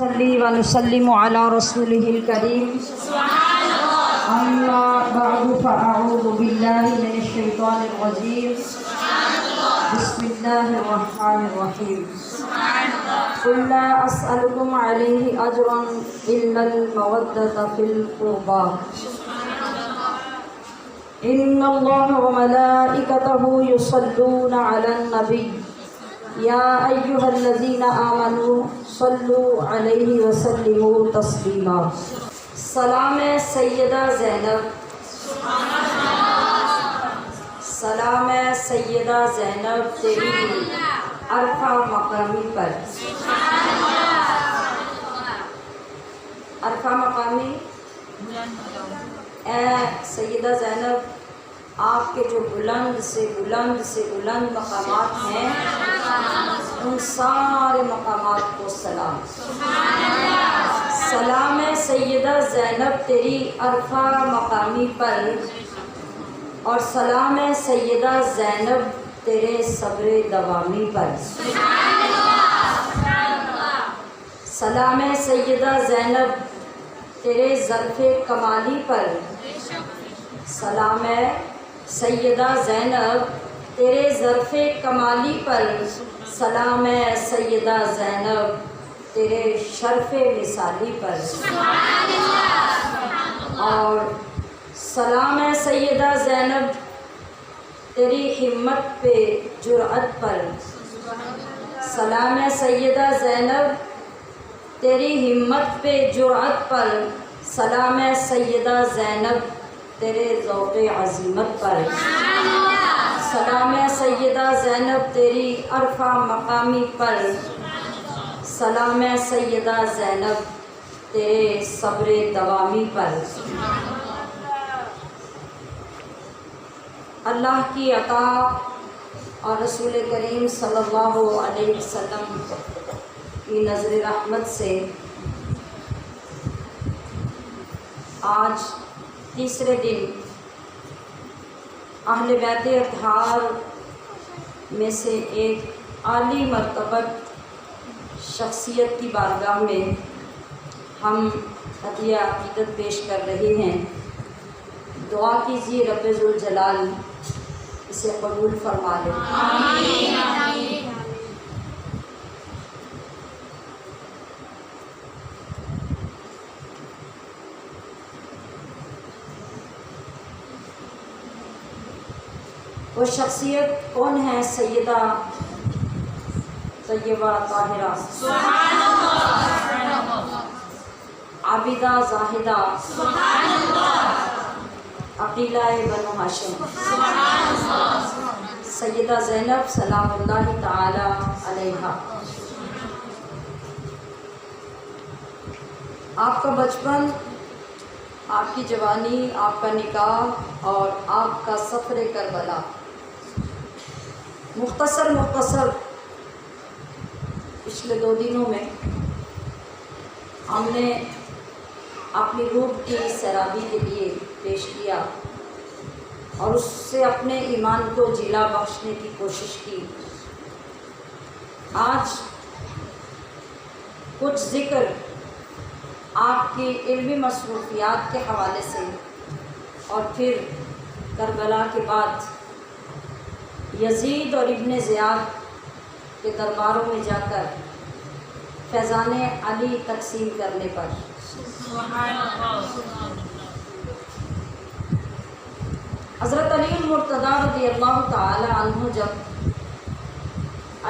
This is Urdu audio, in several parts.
نصلي ونسلم على رسوله الكريم أما بعد فأعوذ بالله من الشيطان الرجيم بسم الله الرحمن الرحيم قل لا أسألكم عليه أجرا إلا المودة في القربى إن الله وملائكته يصلون على النبي یا ایھا الذین آمنوا صلوا علیہ وسلموا تسلیما۔ سلام سیدہ زینب، سلام سیدہ زینب تیری عرفہ مقامی پر، عرفہ مقامی اے سیدہ زینب، آپ کے جو بلند سے بلند مقامات ہیں ان سارے مقامات کو سلام۔ سلام سیدہ زینب تیری عرفہ مقامی پر، اور سلام سیدہ زینب تیرے صبر دوامی پر۔ سلام سیدہ زینب تیرے ظرف کمالی پر، سلام سیدہ زینب تیرے ظرف کمالی پر، سلام سیدہ زینب تیرے شرف مثالی پر، اور سلام سیدہ زینب تیری ہمت پہ جرأت پر، سلام سیدہ زینب تیری ہمت پہ جرأت پر، سلام سیدہ زینب تیرے ذوق عظیمت پر، سلام سیدہ زینب تیری عرفہ مقامی پر، سلام سیدہ زینب تیرے صبر دوامی پر۔ اللہ کی عطا اور رسول کریم صلی اللہ علیہ وسلم کی نظر رحمت سے آج تیسرے دن اہل بیت اطہار میں سے ایک عالی مرتبت شخصیت کی بارگاہ میں ہم عطیہ عقیدت پیش کر رہے ہیں۔ دعا کیجیے رب ذوالجلال اسے قبول فرما لے۔ آمین۔ وہ شخصیت کون ہے؟ سیدہ طیبہ طاہرہ، عابدہ زاہدہ، عقیلہ بنو ہاشم، سیدہ زینب سلام اللہ تعالی علیہا۔ آپ کا بچپن، آپ کی جوانی، آپ کا نکاح اور آپ کا سفر کربلا مختصر پچھلے 2 دنوں میں ہم نے اپنی روح کی سیرابی کے لیے پیش کیا اور اس سے اپنے ایمان کو جلا بخشنے کی کوشش کی۔ آج کچھ ذکر آپ کی علمی مصروفیات کے حوالے سے، اور پھر کربلا کے بعد یزید اور ابن زیاد کے درباروں میں جا کر فیضان علی تقسیم کرنے پر۔ حضرت علی المرتضیٰ رضی اللہ تعالی عنہ جب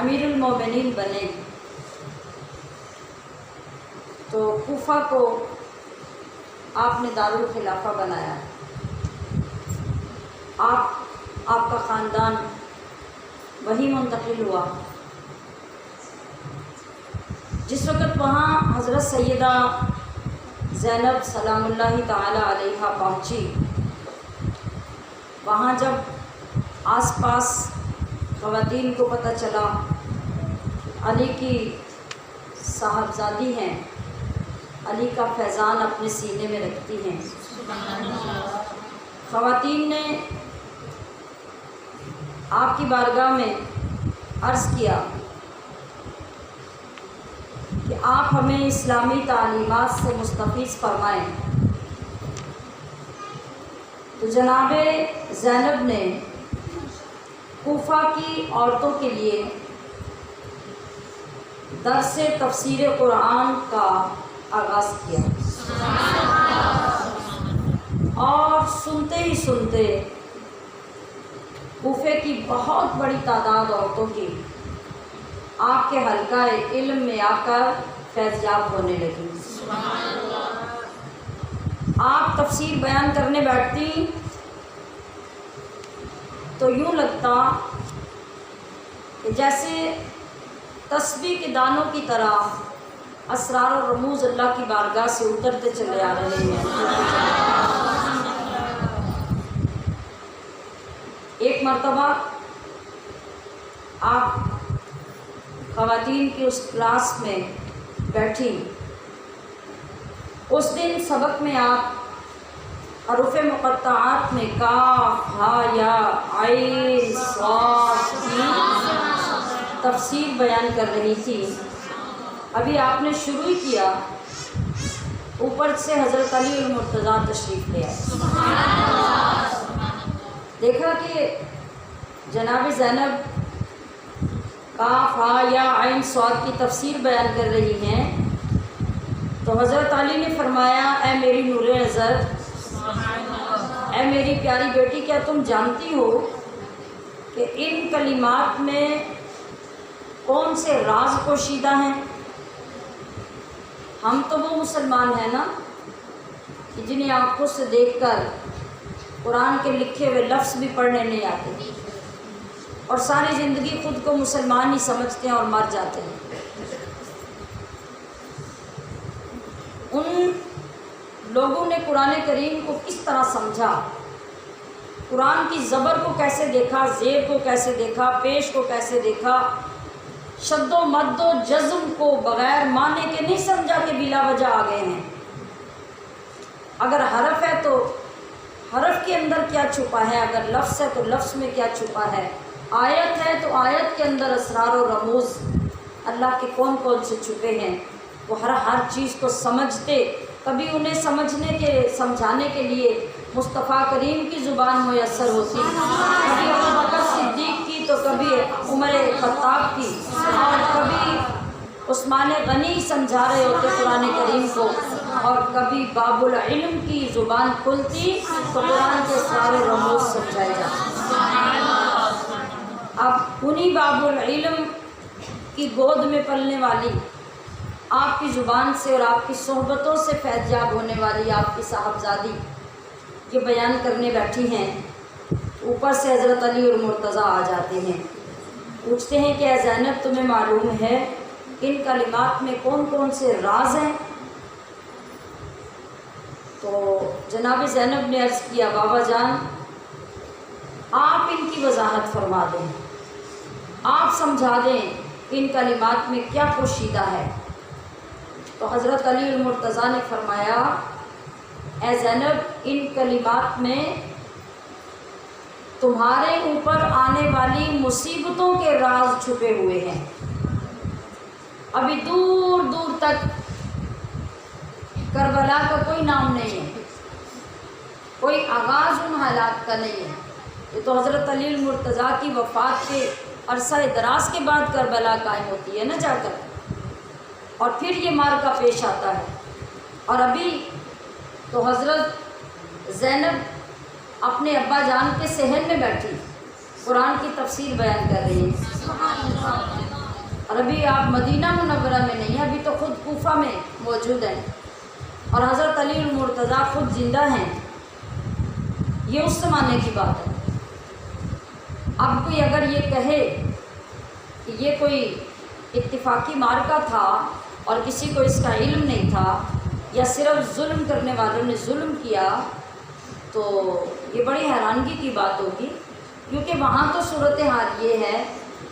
امیر المومنین بنے تو کوفہ کو آپ نے دارالخلافہ بنایا۔ آپ کا خاندان وہی منتقل ہوا۔ جس وقت وہاں حضرت سیدہ زینب سلام اللہ تعالی علیہا پہنچی، وہاں جب آس پاس خواتین کو پتہ چلا علی کی صاحبزادی ہیں، علی کا فیضان اپنے سینے میں رکھتی ہیں، خواتین نے آپ کی بارگاہ میں عرض کیا کہ آپ ہمیں اسلامی تعلیمات سے مستفیض فرمائیں۔ تو جناب زینب نے کوفہ کی عورتوں کے لیے درس تفسیر قرآن کا آغاز کیا، اور سنتے ہی سنتے کوفے کی بہت بڑی تعداد عورتوں کی آپ کے حلقہ علم میں آ کر فیض یاب ہونے لگی۔ آپ تفسیر بیان کرنے بیٹھتی تو یوں لگتا کہ جیسے تسبیح کے دانوں کی طرح اسرار و رموز اللہ کی بارگاہ سے اترتے چلے آ رہے ہیں۔ ایک مرتبہ آپ خواتین کی اس کلاس میں بیٹھی، اس دن سبق میں آپ حروف مقطعات میں کاف ہا یا عین صاد کی تفسیر بیان کر رہی تھی۔ ابھی آپ نے شروع ہی کیا، اوپر سے حضرت علی المرتضیٰ تشریف لے آئے۔ دیکھا کہ جناب زینب کاف ہا یا عین صاد کی تفسیر بیان کر رہی ہیں، تو حضرت علی نے فرمایا، اے میری نور نظر، اے میری پیاری بیٹی، کیا تم جانتی ہو کہ ان کلمات میں کون سے راز پوشیدہ ہیں؟ ہم تو وہ مسلمان ہیں نا کہ جنہیں آنکھوں سے دیکھ کر قرآن کے لکھے ہوئے لفظ بھی پڑھنے نہیں آتے، اور ساری زندگی خود کو مسلمان ہی سمجھتے ہیں اور مر جاتے ہیں۔ ان لوگوں نے قرآن کریم کو کس طرح سمجھا، قرآن کی زبر کو کیسے دیکھا، زیر کو کیسے دیکھا، پیش کو کیسے دیکھا، شد و مد و جزم کو بغیر معنی کے نہیں سمجھا کہ بلا وجہ آ گئے ہیں۔ اگر حرف ہے تو حرف کے اندر کیا چھپا ہے، اگر لفظ ہے تو لفظ میں کیا چھپا ہے، آیت ہے تو آیت کے اندر اسرار و رموز اللہ کے کون کون سے چھپے ہیں، وہ ہر چیز کو سمجھتے۔ کبھی انہیں سمجھانے کے لیے مصطفیٰ کریم کی زبان میسر ہوتی، کبھی ابوبکر صدیق کی تو کبھی عمر خطاب کی، اور کبھی عثمان غنی سمجھا رہے ہوتے قرآن کریم کو، اور کبھی باب العلم کی زبان کھلتی تو قرآن کے سارے رموز سمجھائے جاتے۔ اب انہی باب العلم کی گود میں پلنے والی، آپ کی زبان سے اور آپ کی صحبتوں سے فیض یاب ہونے والی آپ کی صاحبزادی یہ بیان کرنے بیٹھی ہیں، اوپر سے حضرت علی اور مرتضیٰ آ جاتے ہیں، پوچھتے ہیں کہ اے زینب، تمہیں معلوم ہے ان کلمات میں کون کون سے راز ہیں؟ تو جناب زینب نے عرض کیا، بابا جان آپ ان کی وضاحت فرما دیں، آپ سمجھا دیں کہ ان کلمات میں کیا پوشیدہ ہے۔ تو حضرت علی المرتضیٰ نے فرمایا، اے زینب، ان کلمات میں تمہارے اوپر آنے والی مصیبتوں کے راز چھپے ہوئے ہیں۔ ابھی دور دور تک کربلا کا کوئی نام نہیں ہے، کوئی آغاز ان حالات کا نہیں ہے۔ یہ تو حضرت علی المرتضیٰ کی وفات کے عرصہ دراز کے بعد کربلا قائم ہوتی ہے نا جا کر، اور پھر یہ معرکہ پیش آتا ہے۔ اور ابھی تو حضرت زینب اپنے ابا جان کے صحن میں بیٹھی قرآن کی تفسیر بیان کر رہی ہے، اور ابھی آپ مدینہ منورہ میں نہیں ہیں، ابھی تو خود کوفہ میں موجود ہیں، اور حضرت علی المرتضیٰ خود زندہ ہیں۔ یہ اس زمانے کی بات ہے۔ اب کوئی اگر یہ کہے کہ یہ کوئی اتفاقی معرکہ تھا اور کسی کو اس کا علم نہیں تھا، یا صرف ظلم کرنے والوں نے ظلم کیا، تو یہ بڑی حیرانگی کی بات ہوگی، کیونکہ وہاں تو صورتحال یہ ہے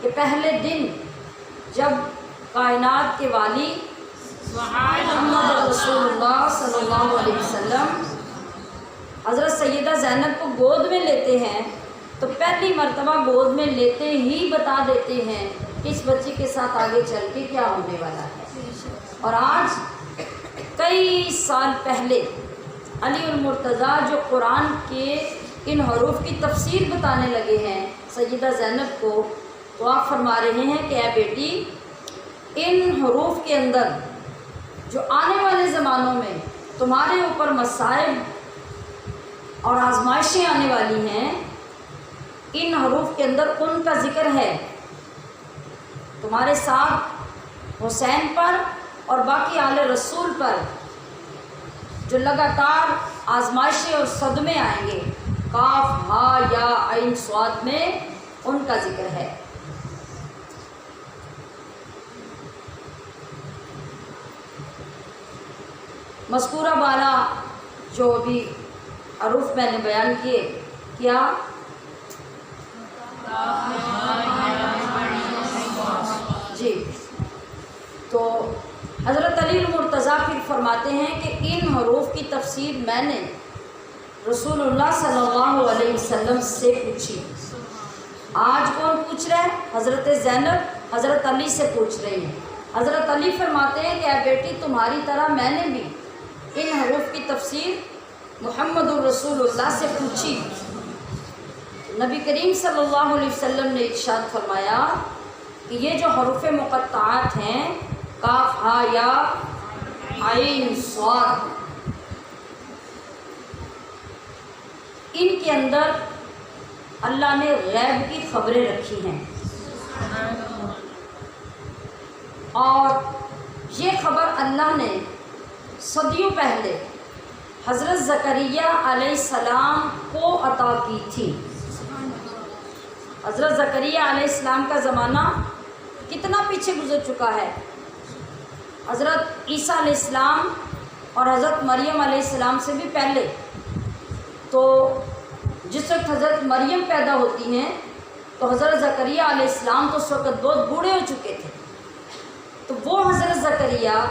کہ پہلے دن جب کائنات کے والی محمد رسول اللہ صلی اللہ علیہ وسلم حضرت سیدہ زینب کو گود میں لیتے ہیں، تو پہلی مرتبہ گود میں لیتے ہی بتا دیتے ہیں کہ اس بچی کے ساتھ آگے چل کے کیا ہونے والا ہے۔ اور آج کئی سال پہلے علی المرتضیٰ جو قرآن کے ان حروف کی تفسیر بتانے لگے ہیں سیدہ زینب کو، تو آپ فرما رہے ہیں کہ اے بیٹی، ان حروف کے اندر جو آنے والے زمانوں میں تمہارے اوپر مصائب اور آزمائشیں آنے والی ہیں، ان حروف کے اندر ان کا ذکر ہے، تمہارے ساتھ حسین پر اور باقی آل رسول پر جو لگاتار آزمائشیں اور صدمے آئیں گے، کاف ہا یا عین صاد میں ان کا ذکر ہے۔ مذکورہ بالا جو ابھی حروف میں نے بیان کیے، کیا جی، تو حضرت علی المرتضیٰ پھر فرماتے ہیں کہ ان حروف کی تفسیر میں نے رسول اللہ صلی اللہ علیہ وسلم سے پوچھی۔ آج کون پوچھ رہا ہے؟ حضرت زینب حضرت علی سے پوچھ رہی ہیں۔ حضرت علی فرماتے ہیں کہ اے بیٹی، تمہاری طرح میں نے بھی ان حروف کی تفسیر محمد الرسول اللہ سے پوچھی۔ نبی کریم صلی اللہ علیہ وسلم نے ارشاد فرمایا کہ یہ جو حروف مقطعات ہیں، کاف ہا یا عین صاد، ان کے اندر اللہ نے غیب کی خبریں رکھی ہیں، اور یہ خبر اللہ نے صدیوں پہلے حضرت زکریا علیہ السلام کو عطا کی تھی۔ حضرت زکریا علیہ السلام کا زمانہ کتنا پیچھے گزر چکا ہے۔ حضرت عیسیٰ علیہ السلام اور حضرت مریم علیہ السلام سے بھی پہلے، تو جس وقت حضرت مریم پیدا ہوتی ہیں تو حضرت زکریا علیہ السلام تو اس وقت بہت بوڑھے ہو چکے تھے۔ تو وہ حضرت زکریا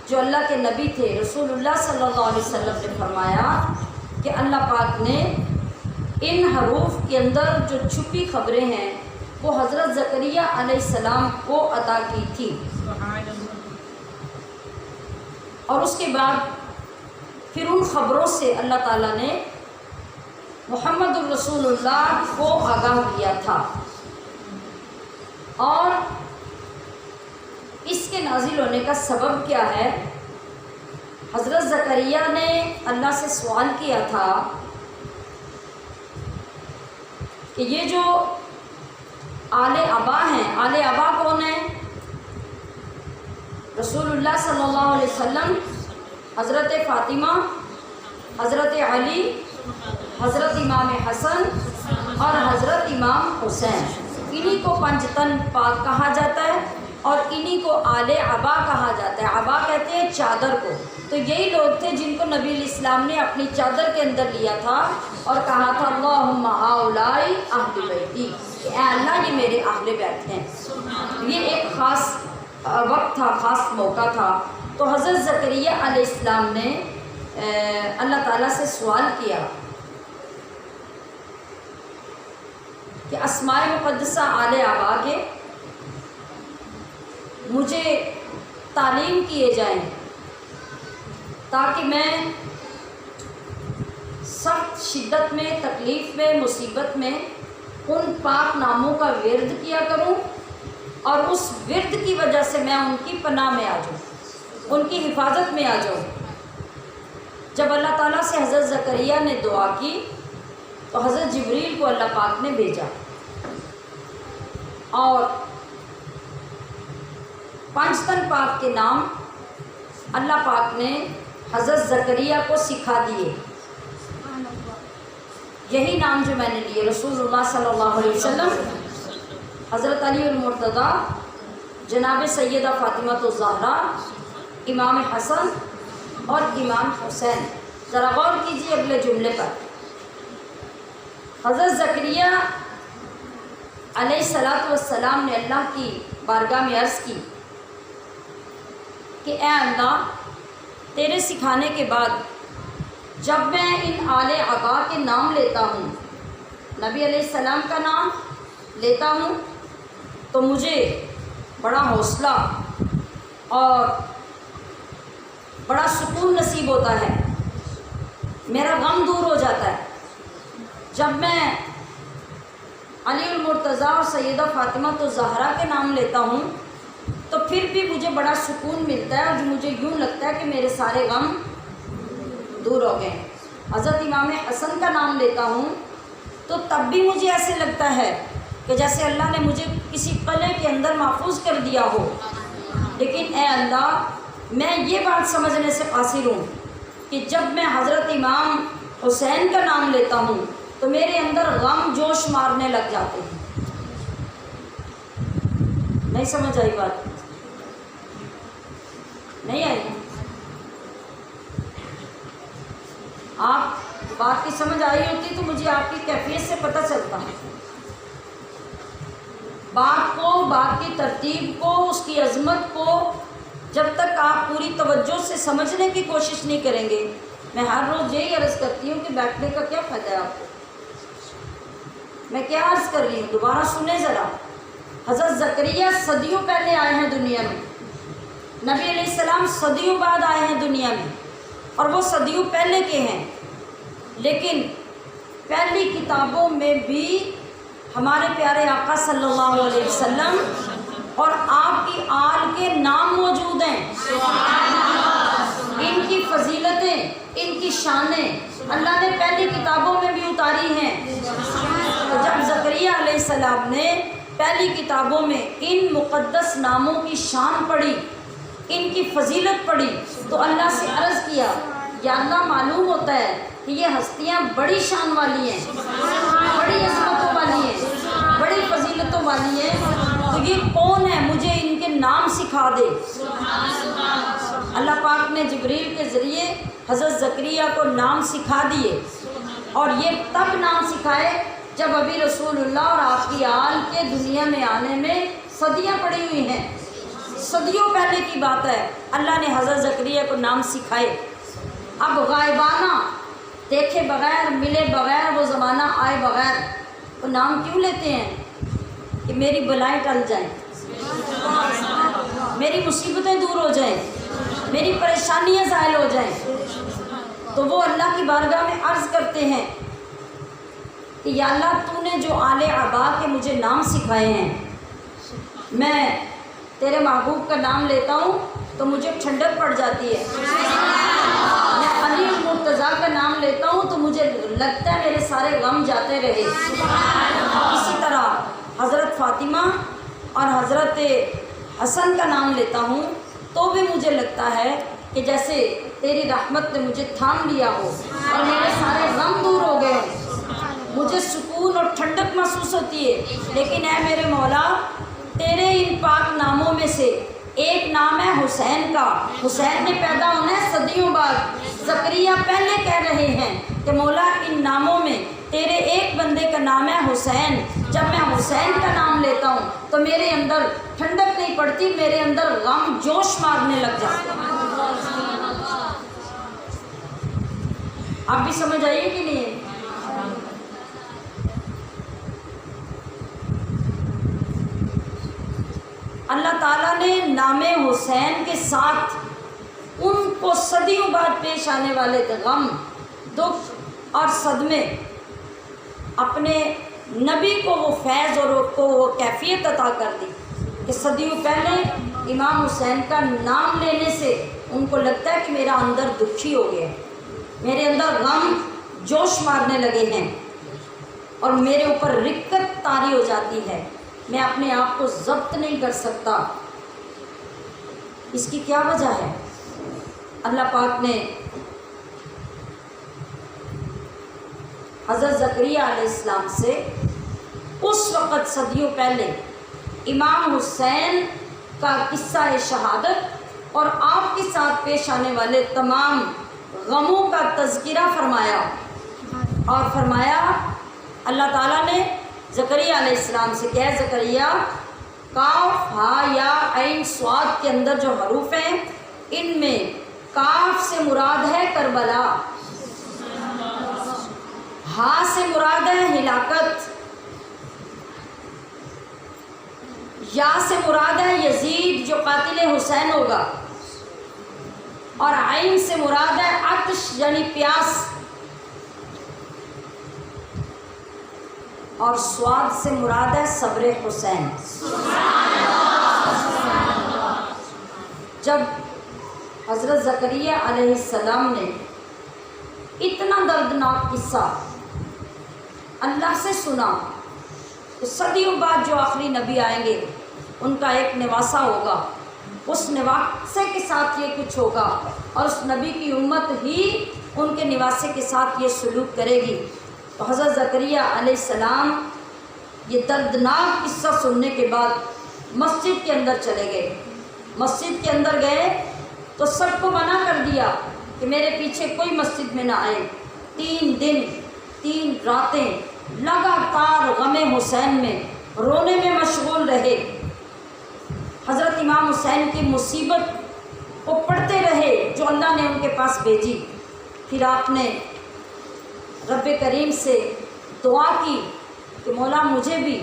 جو اللہ کے نبی تھے، رسول اللہ صلی اللہ علیہ وسلم نے فرمایا کہ اللہ پاک نے ان حروف کے اندر جو چھپی خبریں ہیں وہ حضرت زکریا علیہ السلام کو عطا کی تھی، اور اس کے بعد پھر ان خبروں سے اللہ تعالیٰ نے محمد الرسول اللہ کو آگاہ کیا تھا۔ اور اس کے نازل ہونے کا سبب کیا ہے؟ حضرت زکریا نے اللہ سے سوال کیا تھا کہ یہ جو آل ابا ہیں، آل ابا کون ہیں؟ رسول اللہ صلی اللہ علیہ وسلم، حضرت فاطمہ، حضرت علی، حضرت امام حسن اور حضرت امام حسین، انہی کو پنجتن پاک کہا جاتا ہے اور انہی کو آل ابا کہا جاتا ہے۔ ابا کہتے ہیں چادر کو۔ تو یہی لوگ تھے جن کو نبی علیہ السلام نے اپنی چادر کے اندر لیا تھا اور کہا تھا اللہم ہؤلاء اہل بیتی، کہ اے اللہ یہ میرے اہل بیت ہیں۔ یہ ایک خاص وقت تھا، خاص موقع تھا۔ تو حضرت زکریا علیہ السلام نے اللہ تعالیٰ سے سوال کیا کہ اسماء مقدسہ آل ابا کے مجھے تعلیم کیے جائیں تاکہ میں سخت شدت میں، تکلیف میں، مصیبت میں ان پاک ناموں کا ورد کیا کروں، اور اس ورد کی وجہ سے میں ان کی پناہ میں آ جاؤں، ان کی حفاظت میں آ جاؤں۔ جب اللہ تعالیٰ سے حضرت زکریا نے دعا کی تو حضرت جبریل کو اللہ پاک نے بھیجا، اور پنجتن پاک کے نام اللہ پاک نے حضرت زکریا کو سکھا دیے۔ یہی نام جو میں نے لیے، رسول اللہ صلی اللہ علیہ وسلم، حضرت علی المرتضیٰ، جناب سیدہ فاطمہ الزہرا، امام حسن اور امام حسین۔ ذرا غور کیجیے اگلے جملے پر۔ حضرت زکریا علیہ السلام نے اللہ کی بارگاہ میں عرض کی کہ اے اللہ، تیرے سکھانے کے بعد جب میں ان آل ابا کے نام لیتا ہوں، نبی علیہ السلام کا نام لیتا ہوں، تو مجھے بڑا حوصلہ اور بڑا سکون نصیب ہوتا ہے، میرا غم دور ہو جاتا ہے۔ جب میں علی المرتضیٰ اور سیدہ فاطمہ الزہرا کے نام لیتا ہوں تو پھر بھی مجھے بڑا سکون ملتا ہے اور مجھے یوں لگتا ہے کہ میرے سارے غم دور ہو گئے۔ حضرت امام حسن کا نام لیتا ہوں تو تب بھی مجھے ایسے لگتا ہے کہ جیسے اللہ نے مجھے کسی قلعے کے اندر محفوظ کر دیا ہو، لیکن اے اللہ میں یہ بات سمجھنے سے قاصر ہوں کہ جب میں حضرت امام حسین کا نام لیتا ہوں تو میرے اندر غم جوش مارنے لگ جاتے ہیں۔ نہیں سمجھ آئی بات؟ نہیں آئی؟ آپ بات کی سمجھ آئی ہوتی تو مجھے آپ کی کیفیت سے پتہ چلتا ہے، بات کو، بات کی ترتیب کو، اس کی عظمت کو جب تک آپ پوری توجہ سے سمجھنے کی کوشش نہیں کریں گے۔ میں ہر روز یہی عرض کرتی ہوں کہ بیٹھنے کا کیا فائدہ ہے آپ کو؟ میں کیا عرض کر رہی ہوں، دوبارہ سنیں ذرا۔ حضرت زکریا صدیوں پہلے آئے ہیں دنیا میں، نبی علیہ السلام صدیوں بعد آئے ہیں دنیا میں، اور وہ صدیوں پہلے کے ہیں، لیکن پہلی کتابوں میں بھی ہمارے پیارے آقا صلی اللہ علیہ وسلم اور آپ کی آل کے نام موجود ہیں، ان کی فضیلتیں، ان کی شانیں اللہ نے پہلی کتابوں میں بھی اتاری ہیں۔ تو جب زکریا علیہ السلام نے پہلی کتابوں میں ان مقدس ناموں کی شان پڑھی، ان کی فضیلت پڑھی، تو اللہ سے عرض کیا، یا اللہ معلوم ہوتا ہے کہ یہ ہستیاں بڑی شان والی ہیں، بڑی عظمتوں والی ہیں، بڑی فضیلتوں والی ہیں، تو یہ کون ہے، مجھے ان کے نام سکھا دے۔ اللہ پاک نے جبریل کے ذریعے حضرت زکریا کو نام سکھا دیے، اور یہ تب نام سکھائے جب ابھی رسول اللہ اور آپ کی آل کے دنیا میں آنے میں صدیاں پڑی ہوئی ہیں، صدیوں پہلے کی بات ہے، اللہ نے حضرت زکریا کو نام سکھائے۔ اب غائبانہ دیکھے بغیر، ملے بغیر، وہ زمانہ آئے بغیر وہ نام کیوں لیتے ہیں؟ کہ میری بلائیں ٹل جائیں، میری مصیبتیں دور ہو جائیں، میری پریشانیاں زائل ہو جائیں۔ تو وہ اللہ کی بارگاہ میں عرض کرتے ہیں کہ یا اللہ تو نے جو آل عبا کے مجھے نام سکھائے ہیں، میں تیرے محبوب کا نام لیتا ہوں تو مجھے ٹھنڈک پڑ جاتی ہے، میں علی المرتضیٰ کا نام لیتا ہوں تو مجھے لگتا ہے میرے سارے غم جاتے رہے۔ اسی طرح حضرت فاطمہ اور حضرت حسن کا نام لیتا ہوں تو بھی مجھے لگتا ہے کہ جیسے تیری رحمت نے مجھے تھام لیا ہو اور میرے سارے غم دور ہو گئے، مجھے سکون اور ٹھنڈک محسوس ہوتی ہے۔ لیکن اے میرے مولا، تیرے ان پاک ناموں میں سے ایک نام ہے حسین کا، حسین نے پیدا ہونا ہے صدیوں بعد، زکریا پہلے کہہ رہے ہیں کہ مولا ان ناموں میں تیرے ایک بندے کا نام ہے حسین، جب میں حسین کا نام لیتا ہوں تو میرے اندر ٹھنڈک نہیں پڑتی، میرے اندر غم جوش مارنے لگ جاتے ہیں۔ آپ بھی سمجھ آئیے کہ نہیں؟ اللہ تعالیٰ نے نام حسین کے ساتھ ان کو صدیوں بعد پیش آنے والے غم، دکھ اور صدمے، اپنے نبی کو وہ فیض اور وہ کیفیت عطا کر دی کہ صدیوں پہلے امام حسین کا نام لینے سے ان کو لگتا ہے کہ میرا اندر دکھی ہو گیا، میرے اندر غم جوش مارنے لگے ہیں اور میرے اوپر رکت طاری ہو جاتی ہے، میں اپنے آپ کو ضبط نہیں کر سکتا۔ اس کی کیا وجہ ہے؟ اللہ پاک نے حضرت زکریا علیہ السلام سے اس وقت صدیوں پہلے امام حسین کا قصہ شہادت اور آپ کے ساتھ پیش آنے والے تمام غموں کا تذکرہ فرمایا، اور فرمایا اللہ تعالیٰ نے زکریا علیہ السلام سے کہ زکریا، کاف ہا یا عین صاد کے اندر جو حروف ہیں ان میں کاف سے مراد ہے کربلا، ہا سے مراد ہے ہلاکت، یا سے مراد ہے یزید جو قاتل حسین ہوگا، اور عین سے مراد ہے عطش یعنی پیاس، اور سواد سے مراد ہے صبر حسین۔ جب حضرت زکریا علیہ السلام نے اتنا دردناک قصہ اللہ سے سنا، تو صدیوں بعد جو آخری نبی آئیں گے ان کا ایک نواسہ ہوگا، اس نواسے کے ساتھ یہ کچھ ہوگا، اور اس نبی کی امت ہی ان کے نواسے کے ساتھ یہ سلوک کرے گی۔ تو حضرت زکریا علیہ السلام یہ دردناک قصہ سننے کے بعد مسجد کے اندر چلے گئے۔ مسجد کے اندر گئے تو سب کو منع کر دیا کہ میرے پیچھے کوئی مسجد میں نہ آئے۔ 3 دن 3 راتیں لگاتار غم حسین میں رونے میں مشغول رہے، حضرت امام حسین کی مصیبت کو پڑھتے رہے جو اللہ نے ان کے پاس بھیجی۔ پھر آپ نے رب کریم سے دعا کی کہ مولا مجھے بھی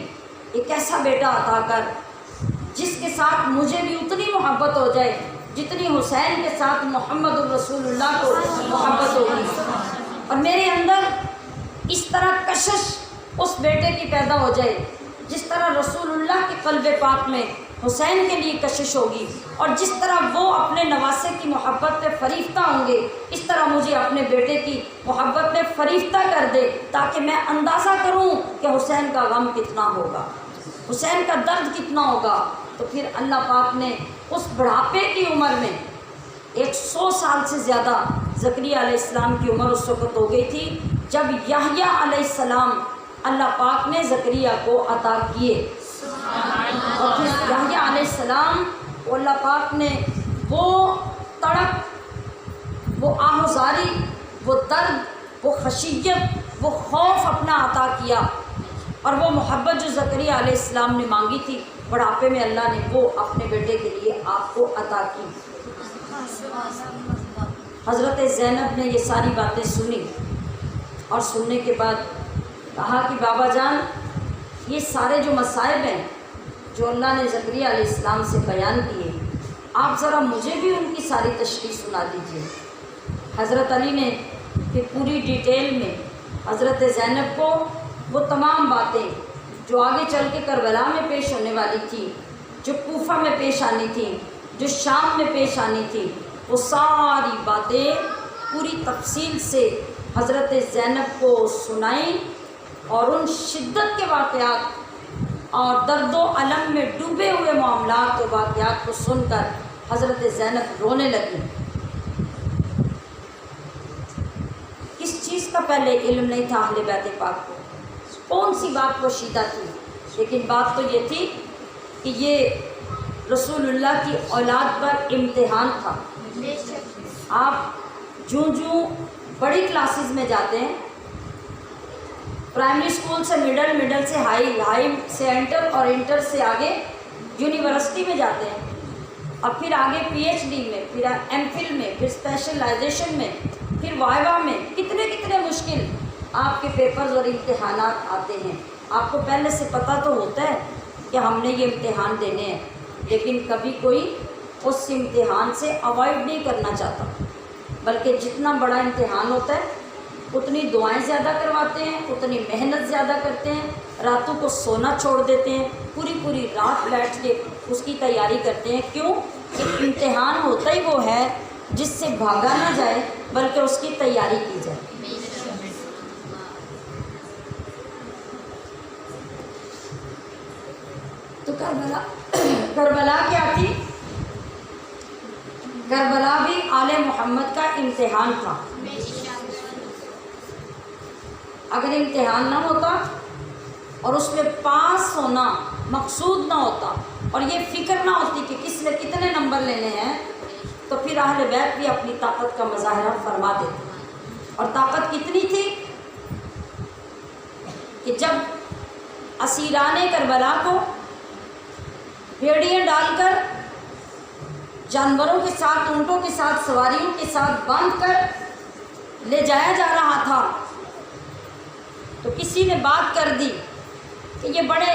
ایک ایسا بیٹا عطا کر جس کے ساتھ مجھے بھی اتنی محبت ہو جائے جتنی حسین کے ساتھ محمد الرسول اللہ کو محبت ہوگی، اور میرے اندر اس طرح کشش اس بیٹے کی پیدا ہو جائے جس طرح رسول اللہ کے قلب پاک میں حسین کے لیے کشش ہوگی، اور جس طرح وہ اپنے نواسے کی محبت میں فریفتہ ہوں گے اس طرح مجھے اپنے بیٹے کی محبت میں فریفتہ کر دے، تاکہ میں اندازہ کروں کہ حسین کا غم کتنا ہوگا، حسین کا درد کتنا ہوگا۔ تو پھر اللہ پاک نے اس بڑھاپے کی عمر میں 100 سال سے زیادہ زکریا علیہ السلام کی عمر اس وقت ہو گئی تھی جب یحییٰ علیہ السلام اللہ پاک نے زکریا کو عطا کیے، اور پھر یحییٰ علیہ السلام کو اللہ پاک نے وہ تڑپ، وہ آہوزاری، وہ درد، وہ خشیت، وہ خوف اپنا عطا کیا، اور وہ محبت جو زکریا علیہ السلام نے مانگی تھی بڑھاپے میں اللہ نے وہ اپنے بیٹے کے لیے آپ کو عطا کی۔ حضرت زینب نے یہ ساری باتیں سنی، اور سننے کے بعد کہا کہ بابا جان یہ سارے جو مصائب ہیں جو اللہ نے زکریا علیہ السلام سے بیان کیے، آپ ذرا مجھے بھی ان کی ساری تشریح سنا دیجیے۔ حضرت علی نے پھر پوری ڈیٹیل میں حضرت زینب کو وہ تمام باتیں جو آگے چل کے کربلا میں پیش ہونے والی تھی، جو کوفہ میں پیش آنی تھی، جو شام میں پیش آنی تھی، وہ ساری باتیں پوری تفصیل سے حضرت زینب کو سنائیں، اور ان شدت کے واقعات اور درد و الم میں ڈوبے ہوئے معاملات و واقعات کو سن کر حضرت زینب رونے لگی۔ کس چیز کا پہلے علم نہیں تھا اہل بیت پاک کو، کون سی بات پوشیدہ تھی، لیکن بات تو یہ تھی کہ یہ رسول اللہ کی اولاد پر امتحان تھا۔ آپ جوں بڑی کلاسز میں جاتے ہیں، پرائمری اسکول سے مڈل سے ہائی سے انٹر، اور انٹر سے آگے یونیورسٹی میں جاتے ہیں، اور پھر آگے پی ایچ ڈی میں، پھر ایم فل میں، پھر اسپیشلائزیشن میں، پھر وائوا میں، کتنے مشکل آپ کے پیپرز اور امتحانات آتے ہیں۔ آپ کو پہلے سے پتہ تو ہوتا ہے کہ ہم نے یہ امتحان دینے ہیں، لیکن کبھی کوئی اس امتحان سے اوائڈ نہیں کرنا چاہتا، بلکہ جتنا بڑا امتحان ہوتا ہے اتنی دعائیں زیادہ کرواتے ہیں، اتنی محنت زیادہ کرتے ہیں، راتوں کو سونا چھوڑ دیتے ہیں، پوری رات بیٹھ کے اس کی تیاری کرتے ہیں۔ کیوں کہ امتحان ہوتا ہی وہ ہے جس سے بھاگا نہ جائے بلکہ اس کی تیاری کی جائے۔ تو کربلا کیا تھی؟ کربلا بھی آل محمد کا امتحان تھا۔ اگر امتحان نہ ہوتا اور اس میں پاس ہونا مقصود نہ ہوتا اور یہ فکر نہ ہوتی کہ کس نے کتنے نمبر لینے ہیں، تو پھر اہل بیت بھی اپنی طاقت کا مظاہرہ فرما دیتے۔ اور طاقت کتنی تھی کہ جب اسیران کربلا کو بھیڑیاں ڈال کر جانوروں کے ساتھ، اونٹوں کے ساتھ، سواریوں کے ساتھ باندھ کر لے جایا جا رہا تھا، تو کسی نے بات کر دی کہ یہ بڑے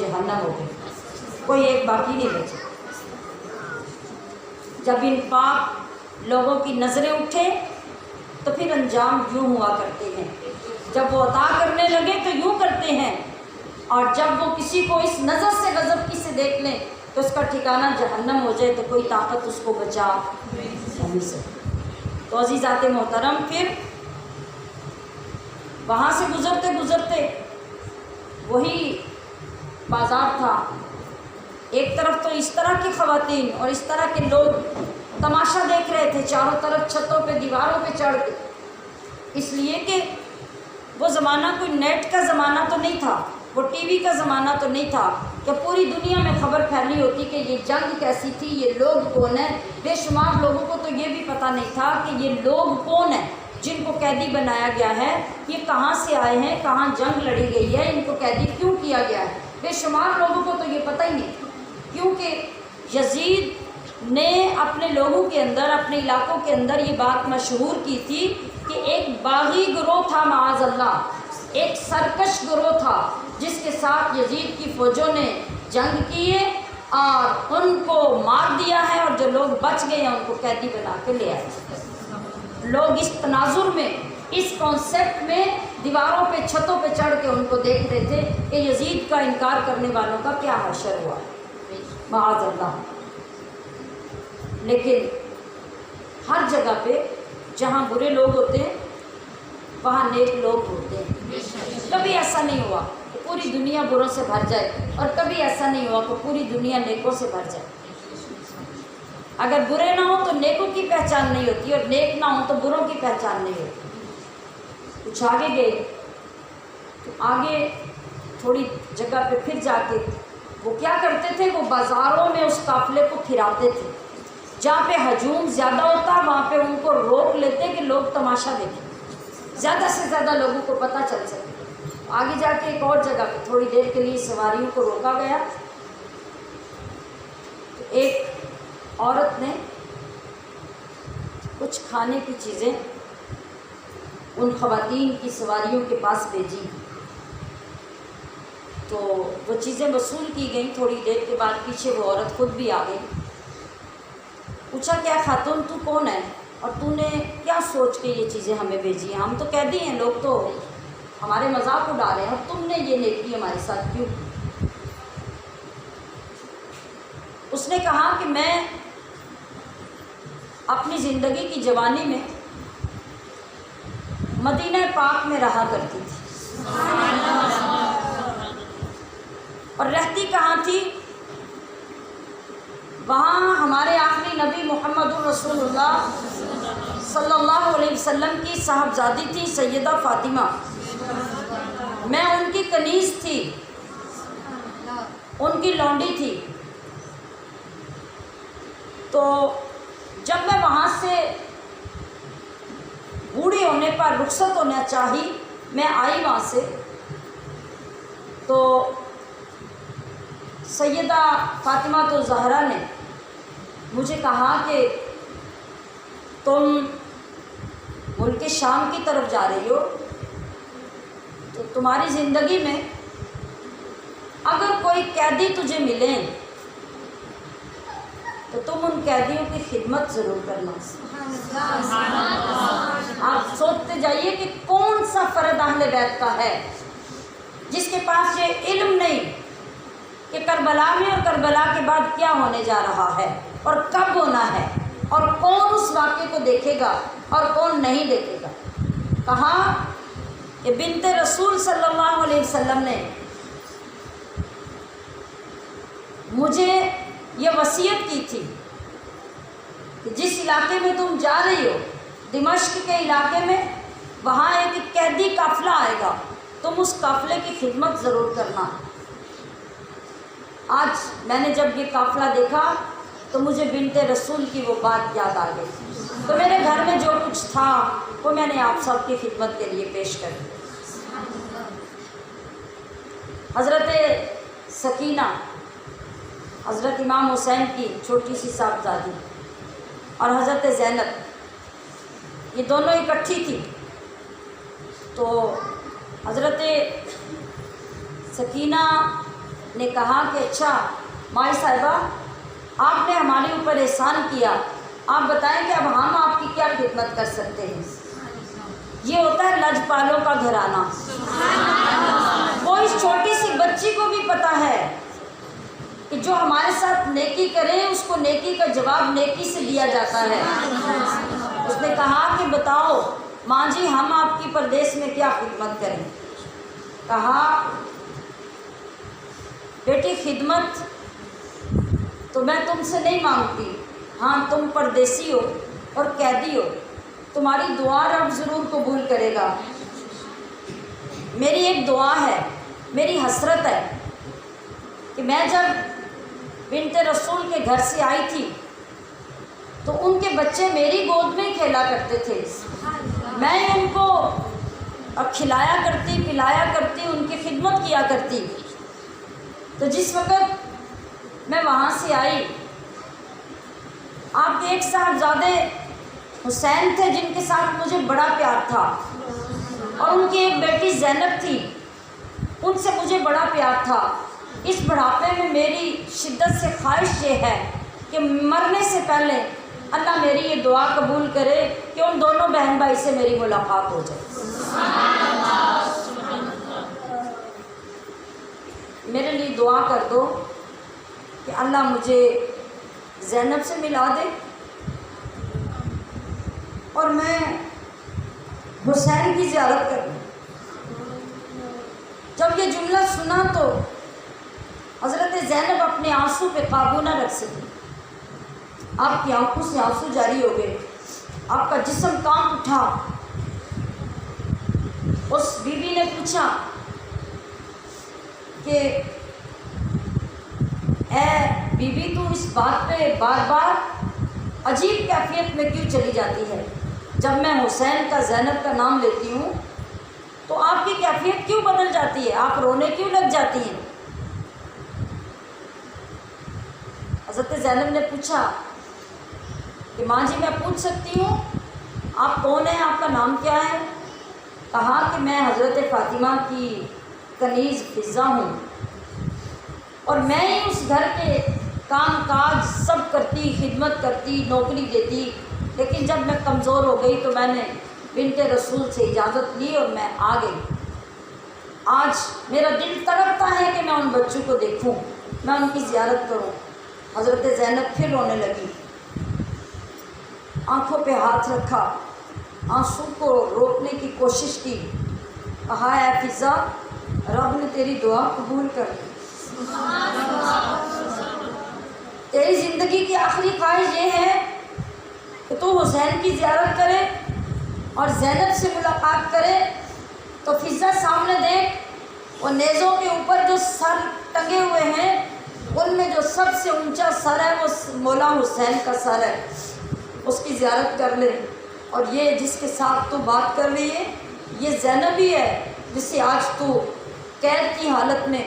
جہنم ہو گئی، کوئی ایک باقی نہیں بچا۔ جب ان پاک لوگوں کی نظریں اٹھے تو پھر انجام یوں ہوا کرتے ہیں، جب وہ عطا کرنے لگے تو یوں کرتے ہیں، اور جب وہ کسی کو اس نظر سے غضب کی سے دیکھ لیں تو اس کا ٹھکانہ جہنم ہو جائے تو کوئی طاقت اس کو بچا نہیں سکتی۔ تو عزیزات محترم، پھر وہاں سے گزرتے گزرتے وہی بازار تھا، ایک طرف تو اس طرح کی خواتین اور اس طرح کے لوگ تماشا دیکھ رہے تھے، چاروں طرف چھتوں پہ دیواروں پہ چڑھ کے، اس لیے کہ وہ زمانہ کوئی نیٹ کا زمانہ تو نہیں تھا، وہ ٹی وی کا زمانہ تو نہیں تھا کہ پوری دنیا میں خبر پھیلی ہوتی کہ یہ جنگ کیسی تھی، یہ لوگ کون ہیں۔ بے شمار لوگوں کو تو یہ بھی پتہ نہیں تھا کہ یہ لوگ کون ہیں جن کو قیدی بنایا گیا ہے، یہ کہاں سے آئے ہیں، کہاں جنگ لڑی گئی ہے، ان کو قیدی کیوں کیا گیا ہے۔ بے شمار لوگوں کو تو یہ پتہ ہی نہیں، کیونکہ یزید نے اپنے لوگوں کے اندر، اپنے علاقوں کے اندر یہ بات مشہور کی تھی کہ ایک باغی گروہ تھا، معاذ اللہ، ایک سرکش گروہ تھا جس کے ساتھ یزید کی فوجوں نے جنگ کی ہے اور ان کو مار دیا ہے، اور جو لوگ بچ گئے ہیں ان کو قیدی بنا کے لے آئے۔ لوگ اس تناظر میں، اس کانسیپٹ میں دیواروں پہ چھتوں پہ چڑھ کے ان کو دیکھ رہے تھے کہ یزید کا انکار کرنے والوں کا کیا حشر ہوا، معاذ اللہ۔ لیکن ہر جگہ پہ جہاں برے لوگ ہوتے ہیں وہاں نیک لوگ ہوتے ہیں۔ کبھی ایسا نہیں ہوا کہ پوری دنیا بروں سے بھر جائے، اور کبھی ایسا نہیں ہوا کہ پوری دنیا نیکوں سے بھر جائے۔ اگر برے نہ ہوں تو نیکوں کی پہچان نہیں ہوتی، اور نیک نہ ہوں تو بروں کی پہچان نہیں ہوتی۔ کچھ آگے گئے تو آگے تھوڑی جگہ پہ پھر جا کے وہ کیا کرتے تھے، وہ بازاروں میں اس قافلے کو پھراتے تھے، جہاں پہ ہجوم زیادہ ہوتا وہاں پہ ان کو روک لیتے کہ لوگ تماشا دیکھیں، زیادہ سے زیادہ لوگوں کو پتہ چل سکے۔ آگے جا کے ایک اور جگہ پہ تھوڑی دیر کے لیے سواریوں کو روکا گیا، تو ایک عورت نے کچھ کھانے کی چیزیں ان خواتین کی سواریوں کے پاس بھیجی، تو وہ چیزیں وصول کی گئیں۔ تھوڑی دیر کے بعد پیچھے وہ عورت خود بھی آ گئی، پوچھا کیا خاتون تو کون ہے اور تو نے کیا سوچ کے یہ چیزیں ہمیں بھیجی ہیں، ہم تو قیدی ہیں، لوگ تو ہمارے مذاق اڑا رہے ہیں، اور تم نے یہ نیکی ہمارے ساتھ کیوں؟ اس نے کہا کہ میں اپنی زندگی کی جوانی میں مدینہ پاک میں رہا کرتی تھی، اور رہتی کہاں تھی؟ وہاں ہمارے آخری نبی محمد رسول اللہ صلی اللہ علیہ وسلم کی صاحبزادی تھی سیدہ فاطمہ، میں ان کی کنیز تھی، ان کی لونڈی تھی۔ تو جب میں وہاں سے بوڑھی ہونے پر رخصت ہونا چاہی، میں آئی وہاں سے، تو سیدہ فاطمہ الزہرا نے مجھے کہا کہ تم ملک شام کی طرف جا رہی ہو، تو تمہاری زندگی میں اگر کوئی قیدی تجھے ملیں تو تم ان قیدیوں کی خدمت ضرور کرنا۔ آپ سوچتے جائیے کہ کون سا فرد اہل بیت کا ہے جس کے پاس یہ علم نہیں کہ کربلا میں اور کربلا کے بعد کیا ہونے جا رہا ہے اور کب ہونا ہے، اور کون اس واقعے کو دیکھے گا اور کون نہیں دیکھے گا۔ کہا کہ بنت رسول صلی اللہ علیہ وسلم نے مجھے یہ وصیت کی تھی کہ جس علاقے میں تم جا رہی ہو، دمشق کے علاقے میں، وہاں ایک قیدی قافلہ آئے گا، تم اس قافلے کی خدمت ضرور کرنا۔ آج میں نے جب یہ قافلہ دیکھا تو مجھے بنت رسول کی وہ بات یاد آ گئی، تو میرے گھر میں جو کچھ تھا وہ میں نے آپ سب کی خدمت کے لیے پیش کر دیا۔ حضرت سکینہ، حضرت امام حسین کی چھوٹی سی صاحبزادی، اور حضرت زینب، یہ دونوں اکٹھی تھی۔ تو حضرت سکینہ نے کہا کہ اچھا مائی صاحبہ، آپ نے ہمارے اوپر احسان کیا، آپ بتائیں کہ اب ہم آپ کی کیا خدمت کر سکتے ہیں۔ یہ ہوتا ہے لجپالوں کا گھرانہ۔ وہ اس چھوٹی سی بچی کو بھی پتہ ہے کہ جو ہمارے ساتھ نیکی کرے اس کو نیکی کا جواب نیکی سے دیا جاتا ہے۔ اس نے کہا کہ بتاؤ ماں جی ہم آپ کی پردیس میں کیا خدمت کریں۔ کہا بیٹی خدمت تو میں تم سے نہیں مانگتی، ہاں تم پردیسی ہو اور قیدی ہو، تمہاری دعا رب ضرور قبول کرے گا۔ میری ایک دعا ہے، میری حسرت ہے کہ میں جب بنت رسول کے گھر سے آئی تھی تو ان کے بچے میری گود میں کھیلا کرتے تھے، میں ان کو کھلایا کرتی پلایا کرتی، ان کی خدمت کیا کرتی۔ تو جس وقت میں وہاں سے آئی، آپ کے ایک صاحبزادے حسین تھے جن کے ساتھ مجھے بڑا پیار تھا، اور ان کی ایک بیٹی زینب تھی، ان سے مجھے بڑا پیار تھا۔ اس بڑھاپے میں میری شدت سے خواہش یہ ہے کہ مرنے سے پہلے اللہ میری یہ دعا قبول کرے کہ ان دونوں بہن بھائی سے میری ملاقات ہو جائے۔ میرے لیے دعا کر دو کہ اللہ مجھے زینب سے ملا دے اور میں حسین کی زیارت کروں۔ جب یہ جملہ سنا تو حضرت زینب اپنے آنسو پہ قابو نہ رکھ سکی، آپ کی آنکھوں سے آنسو جاری ہو گئے، آپ کا جسم کانپ اٹھا۔ اس بی بی نے پوچھا کہ اے بی بی تو اس بات پہ بار بار عجیب کیفیت میں کیوں چلی جاتی ہے؟ جب میں حسین کا زینب کا نام لیتی ہوں تو آپ کی کیفیت کیوں بدل جاتی ہے؟ آپ رونے کیوں لگ جاتی ہیں؟ حضرت زینب نے پوچھا کہ ماں جی میں پوچھ سکتی ہوں آپ کون ہیں، آپ کا نام کیا ہے؟ کہا کہ میں حضرت فاطمہ کی کنیز فضہ ہوں، اور میں ہی اس گھر کے کام کاج سب کرتی، خدمت کرتی، نوکری دیتی، لیکن جب میں کمزور ہو گئی تو میں نے بنت رسول سے اجازت لی اور میں آ گئی۔ آج میرا دل تڑپتا ہے کہ میں ان بچوں کو دیکھوں، میں ان کی زیارت کروں۔ حضرت زینب پھر رونے لگی، آنکھوں پہ ہاتھ رکھا، آنسو کو روکنے کی کوشش کی، کہا اے فضہ رب نے تیری دعا قبول کر لی، تیری زندگی کی آخری خواہش یہ ہے کہ تو حسین کی زیارت کرے اور زینب سے ملاقات کرے۔ تو فضہ سامنے دیکھ، وہ نیزوں کے اوپر جو سر ٹنگے ہوئے ہیں ان میں جو سب سے اونچا سر ہے وہ مولا حسین کا سر ہے، اس کی زیارت کر لے۔ اور یہ جس کے ساتھ تو بات کر رہی ہے یہ زینب ہی ہے جسے آج تو قید کی حالت میں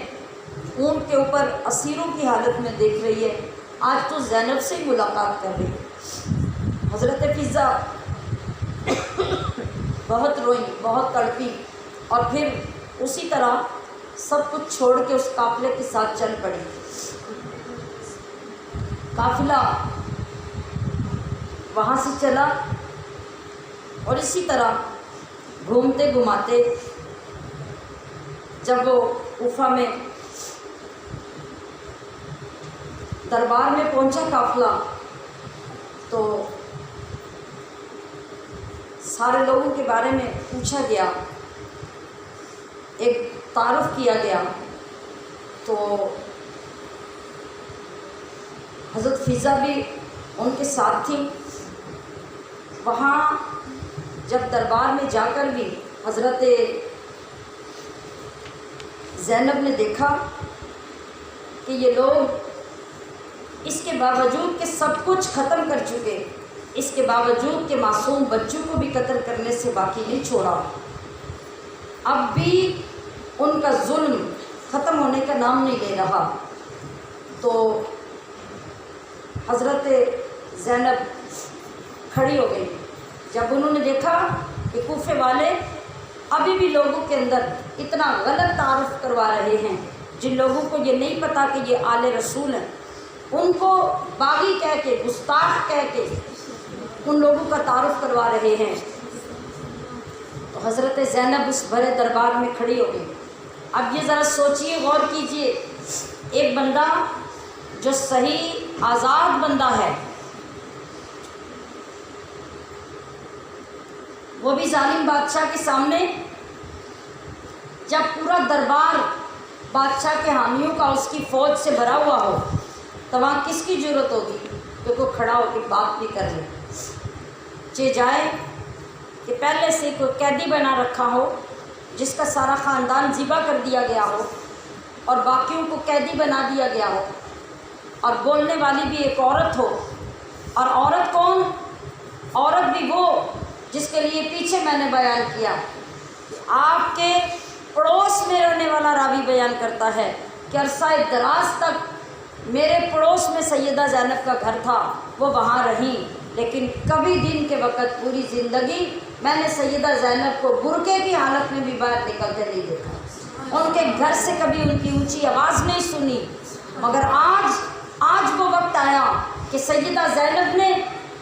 اونٹ کے اوپر اسیروں کی حالت میں دیکھ رہی ہے، آج تو زینب سے ہی ملاقات کر رہی ہے۔ حضرت فضہ بہت روئی، بہت تڑپی، اور پھر اسی طرح سب کچھ چھوڑ کے اس قافلے کے ساتھ چل پڑی۔ قافلہ وہاں سے چلا اور اسی طرح گھومتے گھماتے جب وہ کوفہ میں دربار میں پہنچا قافلہ تو سارے لوگوں کے بارے میں پوچھا گیا، ایک تعارف کیا گیا، تو حضرت فضہ بھی ان کے ساتھ تھی۔ وہاں جب دربار میں جا کر بھی حضرت زینب نے دیکھا کہ یہ لوگ اس کے باوجود کہ سب کچھ ختم کر چکے، اس کے باوجود کہ معصوم بچوں کو بھی قتل کرنے سے باقی نہیں چھوڑا، اب بھی ان کا ظلم ختم ہونے کا نام نہیں لے رہا، تو حضرت زینب کھڑی ہو گئی۔ جب انہوں نے دیکھا کہ کوفے والے ابھی بھی لوگوں کے اندر اتنا غلط تعارف کروا رہے ہیں. جن لوگوں کو یہ نہیں پتہ کہ یہ آل رسول ہیں، ان کو باغی کہہ کے، گستاخ کہہ کے ان لوگوں کا تعارف کروا رہے ہیں. تو حضرت زینب اس بھرے دربار میں کھڑی ہو گئی. اب یہ ذرا سوچئے، غور کیجئے، ایک بندہ جو صحیح آزاد بندہ ہے، وہ بھی ظالم بادشاہ کے سامنے، جب پورا دربار بادشاہ کے حامیوں کا، اس کی فوج سے بھرا ہوا ہو، تو وہاں کس کی ضرورت ہوگی کہ کوئی کھڑا ہو کے بات بھی کر لے. چہ جائے کہ پہلے سے کوئی قیدی بنا رکھا ہو جس کا سارا خاندان ذبح کر دیا گیا ہو اور باقیوں کو قیدی بنا دیا گیا ہو، اور بولنے والی بھی ایک عورت ہو. اور عورت کون؟ عورت بھی وہ جس کے لیے پیچھے میں نے بیان کیا. آپ کے پڑوس میں رہنے والا راوی بیان کرتا ہے کہ عرصہ دراز تک میرے پڑوس میں سیدہ زینب کا گھر تھا، وہ وہاں رہیں، لیکن کبھی دن کے وقت پوری زندگی میں نے سیدہ زینب کو برقعے کی حالت میں بھی باہر نکلتے نہیں دیکھا. ان کے گھر سے کبھی ان کی اونچی آواز نہیں سنی. مگر آج وہ وقت آیا کہ سیدہ زینب نے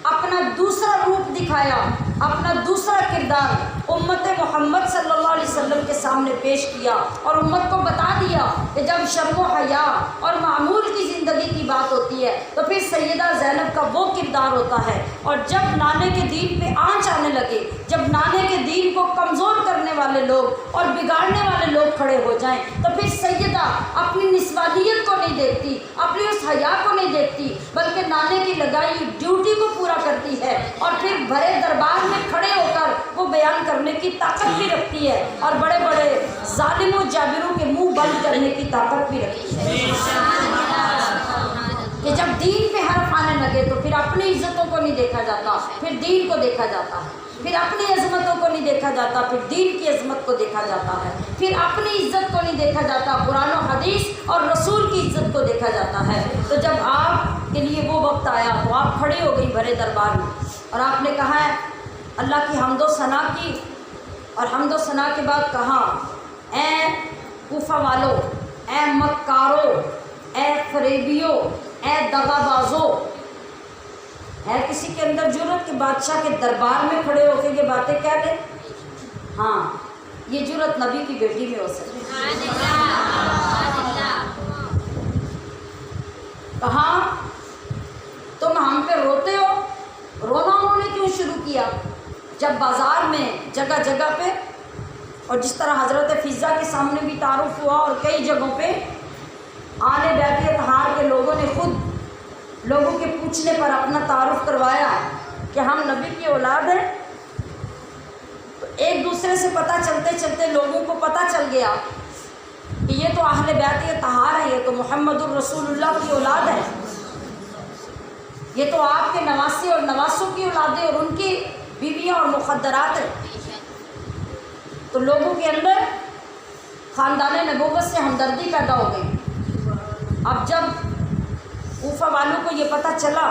اپنا دوسرا روپ دکھایا، اپنا دوسرا کردار امت محمد صلی اللہ علیہ وسلم کے سامنے پیش کیا، اور امت کو بتا دیا کہ جب شرم و حیا اور معمول کی زندگی کی بات ہوتی ہے تو پھر سیدہ زینب کا وہ کردار ہوتا ہے. اور جب نانے کے دین پہ آنچ آنے لگے، جب نانے کے دین کو کمزور کرنے والے لوگ اور بگاڑنے والے لوگ کھڑے ہو جائیں، تو پھر سیدہ اپنی نسوانیت کو نہیں دیکھتی، اپنی اس حیا کو نہیں دیکھتی، بلکہ نانے کی لگائی ڈیوٹی کو پورا کرتی ہے، اور پھر بھرے دربار میں کھڑے ہو کر وہ بیان کرنے کی طاقت بھی رکھتی ہے، اور بڑے بڑے ظالموں جابروں کے منہ بند کرنے کی طاقت بھی رکھتی ہے. کہ جب دین پہ حرف آنے لگے تو پھر اپنی عزتوں کو نہیں دیکھا جاتا، پھر دین کو دیکھا جاتا ہے. پھر اپنی عظمتوں کو نہیں دیکھا جاتا، پھر دین کی عظمت کو دیکھا جاتا ہے. پھر اپنی عزت کو نہیں دیکھا جاتا، قرآن و حدیث اور رسول کی عزت کو دیکھا جاتا ہے. تو جب آپ کے لیے وہ وقت آیا تو آپ کھڑے ہو گئی بھرے دربار میں، اور آپ نے کہا ہے اللہ کی حمد و ثنا کی، اور حمد و ثنا کے بعد کہا اے کوفہ والو، اے مکارو، اے فریبیو، اے دغا بازو، ہے کسی کے اندر جرأت کہ بادشاہ کے دربار میں کھڑے ہو کے یہ باتیں کہہ دیں؟ ہاں، یہ جرأت نبی کی بیٹی میں ہو سکتی ہے. کہا تم ہم پہ روتے ہو؟ رونا انہوں نے کیوں شروع کیا؟ جب بازار میں جگہ جگہ پہ، اور جس طرح حضرت فضہ کے سامنے بھی تعارف ہوا، اور کئی جگہوں پہ آل بیت اطہار کے لوگوں نے خود لوگوں کے پوچھنے پر اپنا تعارف کروایا کہ ہم نبی کی اولاد ہیں. تو ایک دوسرے سے پتہ چلتے چلتے لوگوں کو پتہ چل گیا کہ یہ تو اہل بیت اطہار ہے، یہ تو محمد الرسول اللہ کی اولاد ہے، یہ تو آپ کے نواسے اور نواسوں کی اولادیں اور ان کی بیویاں اور مخدرات ہیں. تو لوگوں کے اندر خاندان نبوت سے ہمدردی پیدا ہو گئی. اب جب کوفہ والوں کو یہ پتہ چلا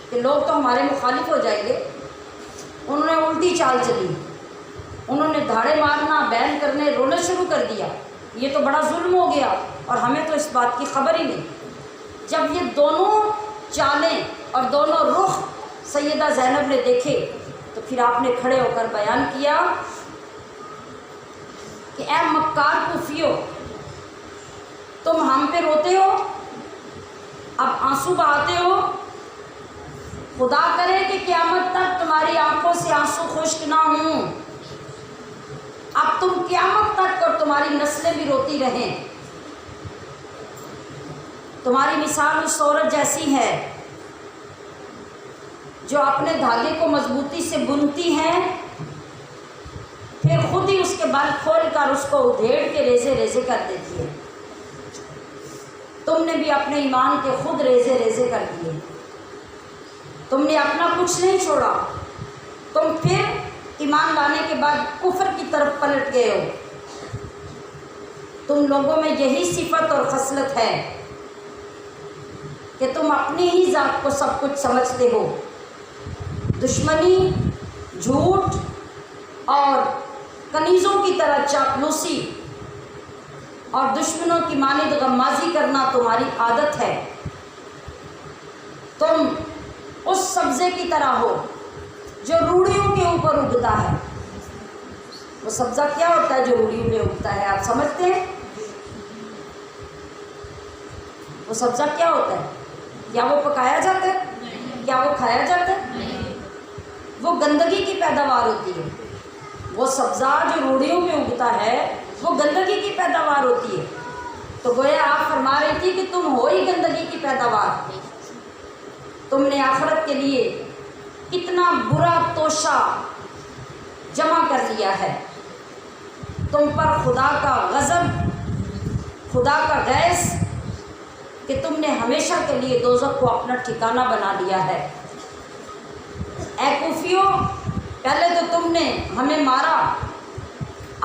کہ لوگ تو ہمارے مخالف ہو جائیں گے، انہوں نے الٹی چال چلی، انہوں نے دھاڑے مارنا، بیان کرنے، رونا شروع کر دیا. یہ تو بڑا ظلم ہو گیا اور ہمیں تو اس بات کی خبر ہی نہیں. جب یہ دونوں چالیں اور دونوں رخ سیدہ زینب نے دیکھے تو پھر آپ نے کھڑے ہو کر بیان کیا کہ اے مکار کوفیو، تم ہم پہ روتے ہو، اب آنسو بہاتے ہو. خدا کرے کہ قیامت تک تمہاری آنکھوں سے آنسو خشک نہ ہوں. اب تم قیامت تک اور تمہاری نسلیں بھی روتی رہیں. تمہاری مثال اس عورت جیسی ہے جو اپنے دھاگے کو مضبوطی سے بنتی ہے، پھر خود ہی اس کے بال کھول کر اس کو ادھیڑ کے ریزے ریزے کر دیتی ہے. تم نے بھی اپنے ایمان کے خود ریزے ریزے کر دیے. تم نے اپنا کچھ نہیں چھوڑا. تم پھر ایمان لانے کے بعد کفر کی طرف پلٹ گئے ہو. تم لوگوں میں یہی صفت اور خصلت ہے کہ تم اپنی ہی ذات کو سب کچھ سمجھتے ہو. دشمنی، جھوٹ اور کنیزوں کی طرح چاپلوسی اور دشمنوں کی مانند غمازی کرنا تمہاری عادت ہے۔ تم اس سبزے کی طرح ہو جو روڑیوں کے اوپر اگتا ہے۔ وہ سبزہ کیا ہوتا ہے جو روڑیوں میں اگتا ہے؟ آپ سمجھتے ہیں وہ سبزہ کیا ہوتا ہے؟ کیا وہ پکایا جاتا ہے؟ کیا وہ کھایا جاتا ہے؟ وہ گندگی کی پیداوار ہوتی ہے۔ وہ سبزہ جو روڑیوں میں اگتا ہے وہ گندگی کی پیداوار ہوتی ہے۔ تو گویا آپ فرما رہی تھی کہ تم ہو ہی گندگی کی پیداوار۔ تم نے آخرت کے لیے کتنا برا توشہ جمع کر لیا ہے۔ تم پر خدا کا غضب، خدا کا غیظ کہ تم نے ہمیشہ کے لیے دوزخ کو اپنا ٹھکانہ بنا لیا ہے۔ اے کوفیو، پہلے تو تم نے ہمیں مارا،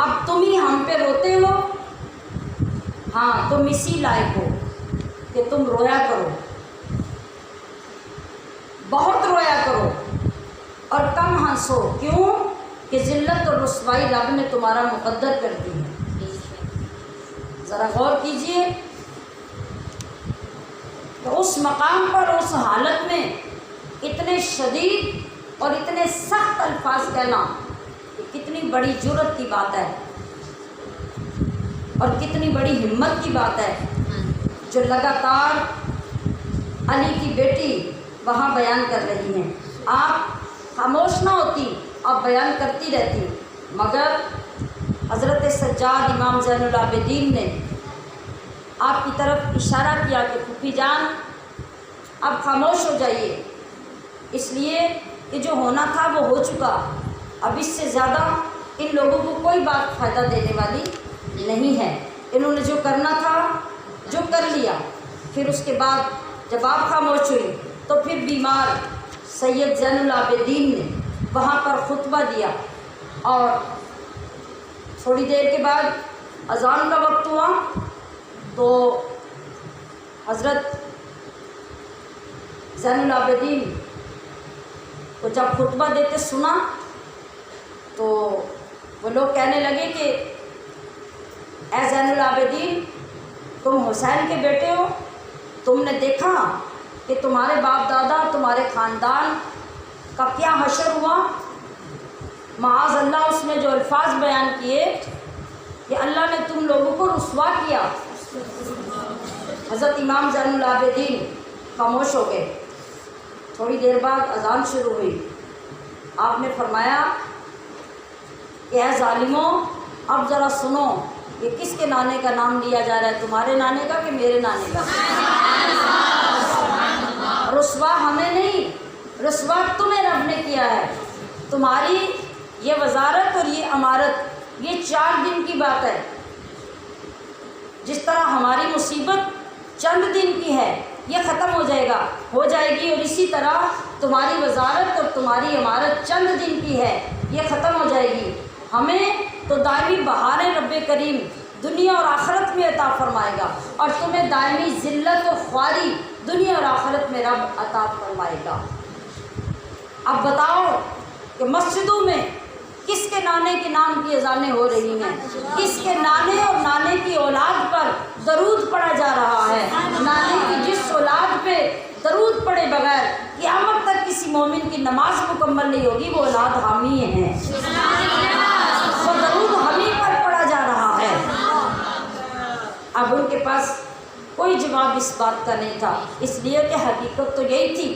اب تم ہی ہم پہ روتے ہو۔ ہاں، تم اسی لائق ہو کہ تم رویا کرو، بہت رویا کرو اور کم ہنسو۔ کیوں؟ کہ ذلت اور رسوائی رب نے تمہارا مقدر کر دی ہے۔ ذرا غور کیجئے تو اس مقام پر، اس حالت میں اتنے شدید اور اتنے سخت الفاظ کہنا کہ کتنی بڑی جرأت کی بات ہے اور کتنی بڑی ہمت کی بات ہے، جو لگاتار علی کی بیٹی وہاں بیان کر رہی ہیں۔ آپ خاموش نہ ہوتی، آپ بیان کرتی رہتی، مگر حضرت سجاد امام زین العابدین نے آپ کی طرف اشارہ کیا کہ پھوپھی جان آپ خاموش ہو جائیے، اس لیے کہ جو ہونا تھا وہ ہو چکا، اب اس سے زیادہ ان لوگوں کو کوئی بات فائدہ دینے والی نہیں ہے۔ انہوں نے جو کرنا تھا جو کر لیا۔ پھر اس کے بعد جب آپ خاموش ہوئی تو پھر بیمار سید زین العابدین نے وہاں پر خطبہ دیا، اور تھوڑی دیر کے بعد اذان کا وقت ہوا تو حضرت زین العابدین کو جب خطبہ دیتے سنا تو وہ لوگ کہنے لگے کہ اے زین العابدین، تم حسین کے بیٹے ہو، تم نے دیکھا کہ تمہارے باپ دادا، تمہارے خاندان کا کیا حشر ہوا۔ معاذ اللہ، اس نے جو الفاظ بیان کیے کہ اللہ نے تم لوگوں کو رسوا کیا۔ حضرت امام زین العابدین خاموش ہو گئے۔ تھوڑی دیر بعد اذان شروع ہوئی، آپ نے فرمایا کہ اے ظالموں، اب ذرا سنو کہ کس کے نانے کا نام لیا جا رہا ہے، تمہارے نانے کا کہ میرے نانے کا؟ رسوا ہمیں نہیں، رسوا تمہیں رب نے کیا ہے۔ تمہاری یہ وزارت اور یہ امارت یہ 4 دن کی بات ہے۔ جس طرح ہماری مصیبت چند دن کی ہے، یہ ختم ہو جائے گا، ہو جائے گی، اور اسی طرح تمہاری وزارت اور تمہاری امارت چند دن کی ہے، یہ ختم ہو جائے گی۔ ہمیں تو دائمی بہار رب کریم دنیا اور آخرت میں عطا فرمائے گا، اور تمہیں دائمی ذلت و خواری دنیا اور آخرت میں رب عطا فرمائے گا۔ اب بتاؤ کہ مسجدوں میں کس کے نانے کے نام کی اذانیں ہو رہی ہیں؟ کس کے نانے اور نانے کی اولاد پر درود پڑھا جا رہا ہے؟ نانے کی جس اولاد پہ درود پڑھے بغیر قیامت تک کسی مومن کی نماز مکمل نہیں ہوگی، وہ اولاد حامی ہیں، وہ درود حامی پر پڑھا جا رہا ہے۔ اب ان کے پاس کوئی جواب اس بات کا نہیں تھا، اس لیے کہ حقیقت تو یہی تھی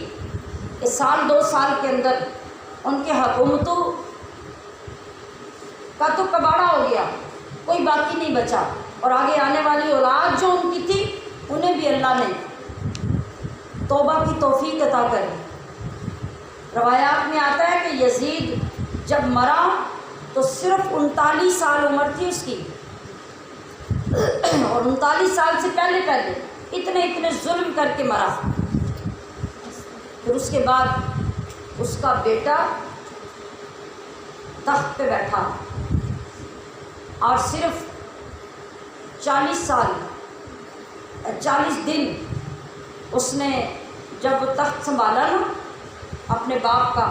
کہ 1-2 سال کے اندر ان کے حکومتوں کا تو کباڑا ہو گیا، کوئی باقی نہیں بچا، اور آگے آنے والی اولاد جو ان کی تھی انہیں بھی اللہ نے توبہ کی توفیق عطا کری۔ روایات میں آتا ہے کہ یزید جب مرا تو صرف 39 سال عمر تھی اس کی، اور 39 سال سے پہلے اتنے ظلم کر کے مرا۔ پھر اس کے بعد اس کا بیٹا تخت پہ بیٹھا، اور صرف 40 دن اس نے جب وہ تخت سنبھالا نا اپنے باپ کا،